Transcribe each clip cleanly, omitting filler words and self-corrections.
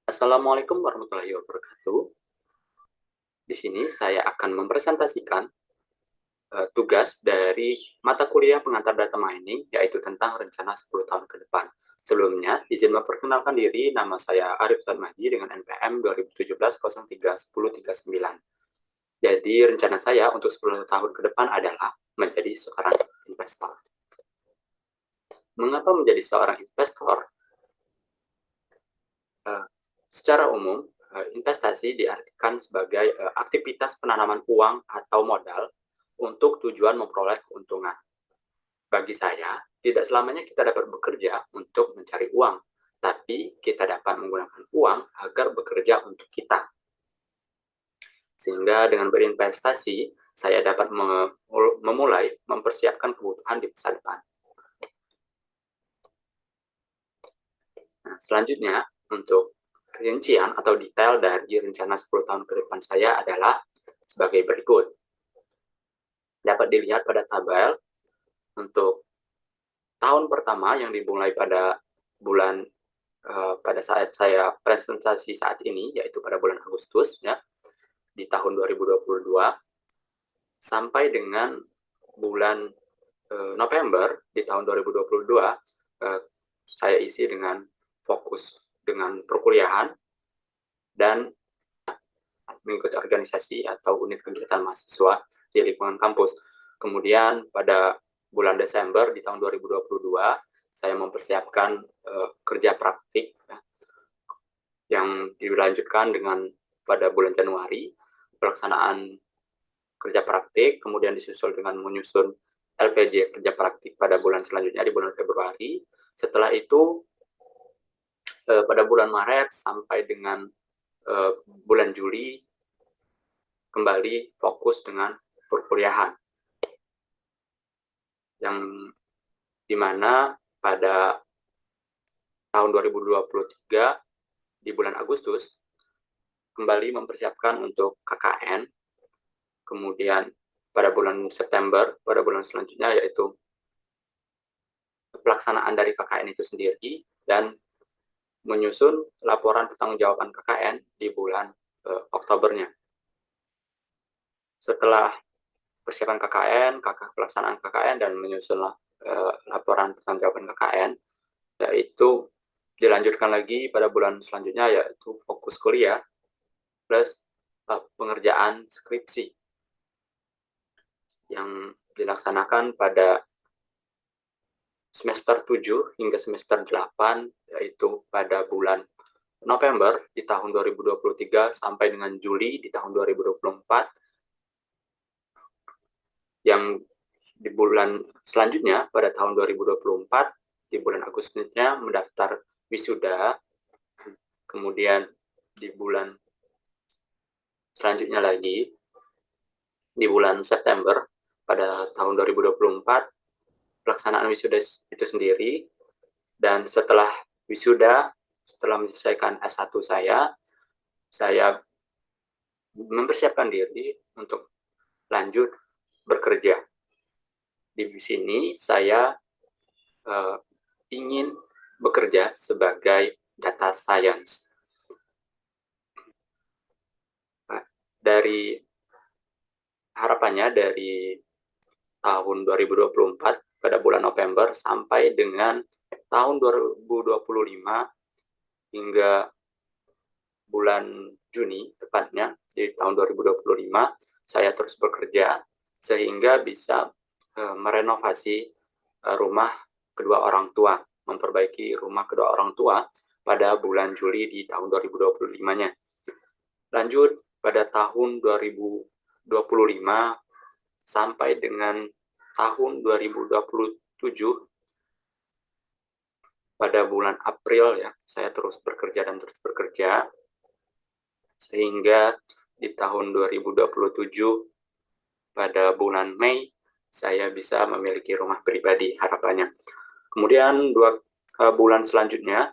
Assalamualaikum warahmatullahi wabarakatuh. Di sini saya akan mempresentasikan tugas dari mata kuliah pengantar data mining, yaitu tentang rencana 10 tahun ke depan. Sebelumnya, izin memperkenalkan diri, nama saya Arif Tanmaji dengan NPM 2017-03-1039. Jadi, rencana saya untuk 10 tahun ke depan adalah menjadi seorang investor. Mengapa menjadi seorang investor? Secara umum, investasi diartikan sebagai aktivitas penanaman uang atau modal untuk tujuan memperoleh keuntungan. Bagi saya, tidak selamanya kita dapat bekerja untuk mencari uang, tapi kita dapat menggunakan uang agar bekerja untuk kita. Sehingga dengan berinvestasi, saya dapat memulai mempersiapkan kebutuhan di masa depan. Nah, selanjutnya, untuk rincian atau detail dari rencana 10 tahun ke depan saya adalah sebagai berikut. Dapat dilihat pada tabel untuk tahun pertama yang dimulai pada bulan pada saat saya presentasi saat ini, yaitu pada bulan Agustus ya, di tahun 2022 sampai dengan bulan November di tahun 2022 saya isi dengan fokus dengan perkuliahan dan mengikuti organisasi atau unit kegiatan mahasiswa di lingkungan kampus. Kemudian pada bulan Desember di tahun 2022 saya mempersiapkan kerja praktik ya, yang dilanjutkan dengan pada bulan Januari pelaksanaan kerja praktik, kemudian disusul dengan menyusun LPJ kerja praktik pada bulan selanjutnya di bulan Februari. Setelah itu pada bulan Maret sampai dengan bulan Juli kembali fokus dengan perkuliahan, yang dimana pada tahun 2023 di bulan Agustus kembali mempersiapkan untuk KKN, kemudian pada bulan September, pada bulan selanjutnya yaitu pelaksanaan dari KKN itu sendiri dan menyusun laporan pertanggungjawaban KKN di bulan Oktobernya. Setelah persiapan KKN, pelaksanaan KKN dan menyusun laporan pertanggungjawaban KKN, yaitu dilanjutkan lagi pada bulan selanjutnya yaitu fokus kuliah plus pengerjaan skripsi yang dilaksanakan pada semester 7 hingga semester 8, yaitu pada bulan November di tahun 2023 sampai dengan Juli di tahun 2024, yang di bulan selanjutnya pada tahun 2024 di bulan Agustusnya mendaftar wisuda, kemudian di bulan selanjutnya lagi di bulan September pada tahun 2024 pelaksanaan wisuda itu sendiri, dan setelah wisuda, setelah menyelesaikan S1 saya mempersiapkan diri untuk lanjut bekerja. Di sini saya ingin bekerja sebagai data science. Dari harapannya dari tahun 2024 pada bulan November sampai dengan tahun 2025 hingga bulan Juni tepatnya di tahun 2025 saya terus bekerja sehingga bisa merenovasi rumah kedua orang tua, memperbaiki rumah kedua orang tua pada bulan Juli di tahun 2025-nya. Lanjut pada tahun 2025 sampai dengan tahun 2027 pada bulan April ya, saya terus bekerja dan terus bekerja sehingga di tahun 2027 pada bulan Mei saya bisa memiliki rumah pribadi harapannya. Kemudian 2 bulan selanjutnya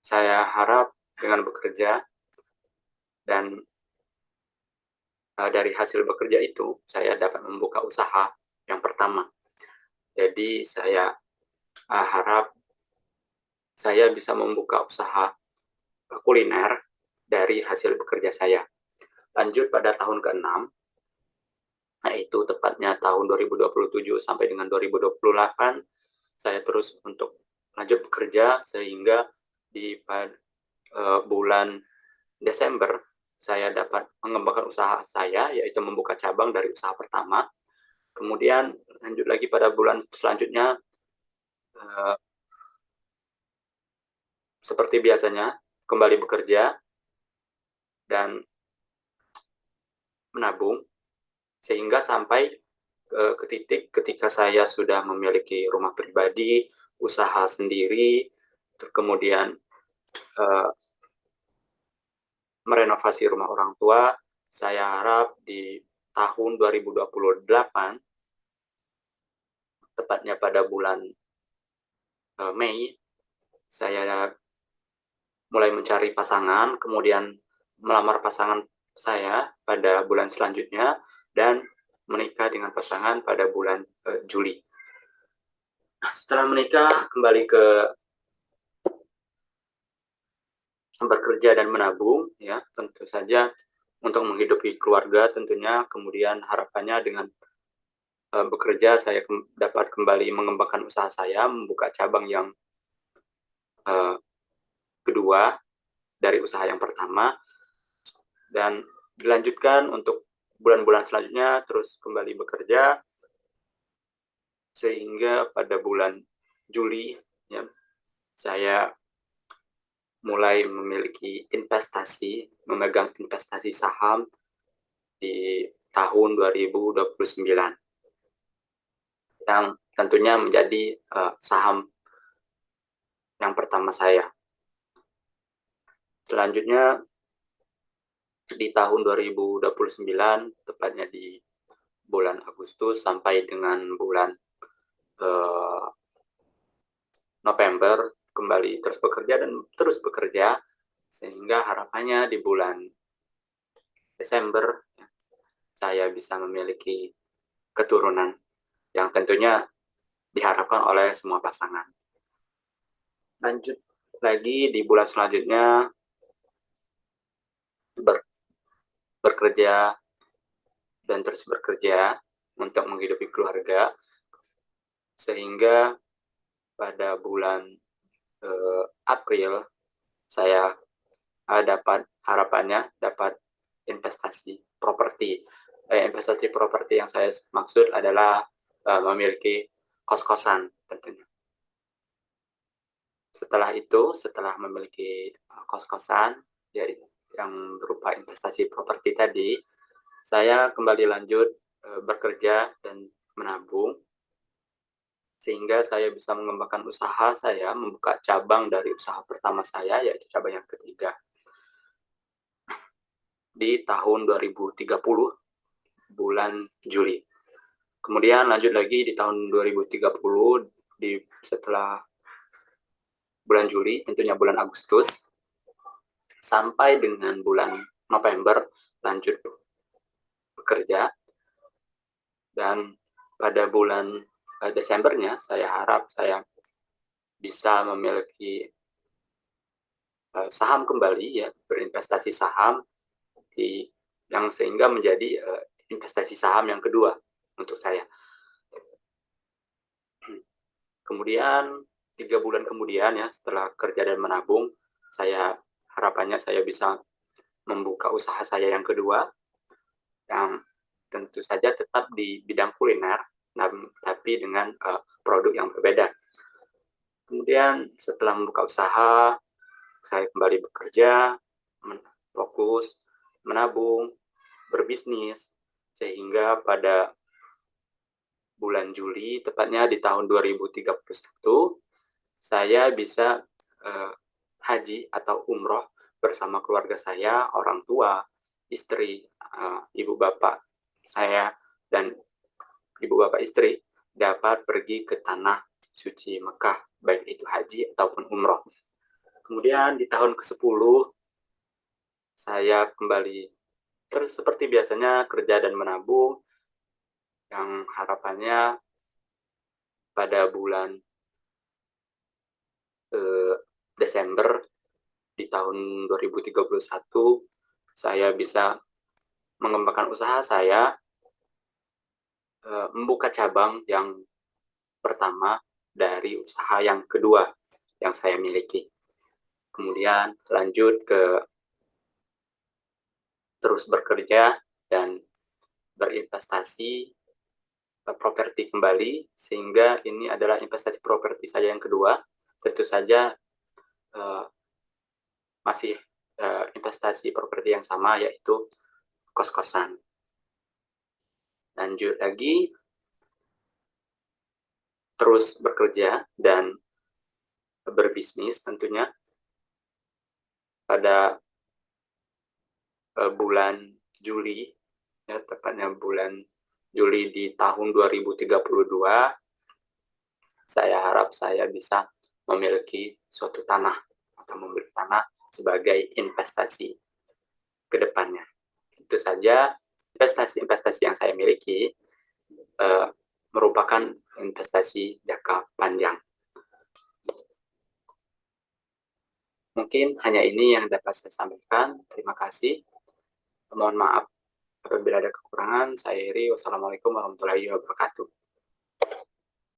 saya harap dengan bekerja dan dari hasil bekerja itu saya dapat membuka usaha yang pertama. Jadi saya harap saya bisa membuka usaha kuliner dari hasil bekerja saya. Lanjut pada tahun ke-6, yaitu tepatnya tahun 2027 sampai dengan 2028, saya terus untuk lanjut bekerja sehingga di bulan Desember saya dapat mengembangkan usaha saya, yaitu membuka cabang dari usaha pertama. Kemudian lanjut lagi pada bulan selanjutnya, seperti biasanya kembali bekerja dan menabung sehingga sampai ke titik ketika saya sudah memiliki rumah pribadi, usaha sendiri, kemudian merenovasi rumah orang tua. Saya harap di tahun 2028, tepatnya pada bulan Mei, saya mulai mencari pasangan, kemudian melamar pasangan saya pada bulan selanjutnya, dan menikah dengan pasangan pada bulan Juli. Setelah menikah, kembali ke bekerja dan menabung, ya tentu saja untuk menghidupi keluarga tentunya. Kemudian harapannya dengan bekerja saya dapat kembali mengembangkan usaha saya, membuka cabang yang kedua dari usaha yang pertama, dan dilanjutkan untuk bulan-bulan selanjutnya terus kembali bekerja sehingga pada bulan Juli, ya, saya mulai memiliki memegang investasi saham di tahun 2029 yang tentunya menjadi saham yang pertama saya. Selanjutnya di tahun 2029, tepatnya di bulan Agustus sampai dengan bulan November, kembali terus bekerja dan terus bekerja, sehingga harapannya di bulan Desember saya bisa memiliki keturunan yang tentunya diharapkan oleh semua pasangan. Lanjut lagi di bulan selanjutnya, bekerja dan terus bekerja untuk menghidupi keluarga, sehingga pada bulan April saya harapannya dapat investasi properti. Investasi properti yang saya maksud adalah memiliki kos-kosan tentunya. Setelah memiliki kos-kosan yang berupa investasi properti tadi, saya kembali lanjut bekerja dan menabung sehingga saya bisa mengembangkan usaha saya, membuka cabang dari usaha pertama saya, yaitu cabang yang ketiga di tahun 2030 bulan Juli. Kemudian lanjut lagi di tahun 2030 setelah bulan Juli, tentunya bulan Agustus sampai dengan bulan November lanjut bekerja, dan pada bulan Desembernya saya harap saya bisa memiliki saham kembali, ya, berinvestasi saham yang sehingga menjadi investasi saham yang kedua untuk saya. Kemudian 3 bulan kemudian, ya, setelah kerja dan menabung, harapannya saya bisa membuka usaha saya yang kedua, yang tentu saja tetap di bidang kuliner, tapi dengan produk yang berbeda. Kemudian setelah membuka usaha, saya kembali bekerja, fokus, menabung, berbisnis, sehingga pada bulan Juli, tepatnya di tahun 2031, saya bisa haji atau umroh bersama keluarga saya, orang tua, istri, ibu bapak saya, dan ibu bapak istri dapat pergi ke tanah suci Mekah, baik itu haji ataupun umroh. Kemudian di tahun ke-10, saya kembali terus seperti biasanya kerja dan menabung, yang harapannya pada bulan Desember di tahun 2031 saya bisa mengembangkan usaha saya, membuka cabang yang pertama dari usaha yang kedua yang saya miliki. Kemudian lanjut ke terus bekerja dan berinvestasi properti kembali, sehingga ini adalah investasi properti saya yang kedua. Tentu saja masih investasi properti yang sama, yaitu kos-kosan. Lanjut lagi, terus bekerja dan berbisnis tentunya. Pada bulan Juli, ya tepatnya bulan Juli di tahun 2032, saya harap saya bisa memiliki suatu tanah atau membeli tanah sebagai investasi ke depannya. Itu saja investasi-investasi yang saya miliki merupakan investasi jangka panjang. Mungkin hanya ini yang dapat saya sampaikan. Terima kasih. Mohon maaf apabila ada kekurangan. Saya Iri. Wassalamualaikum warahmatullahi wabarakatuh.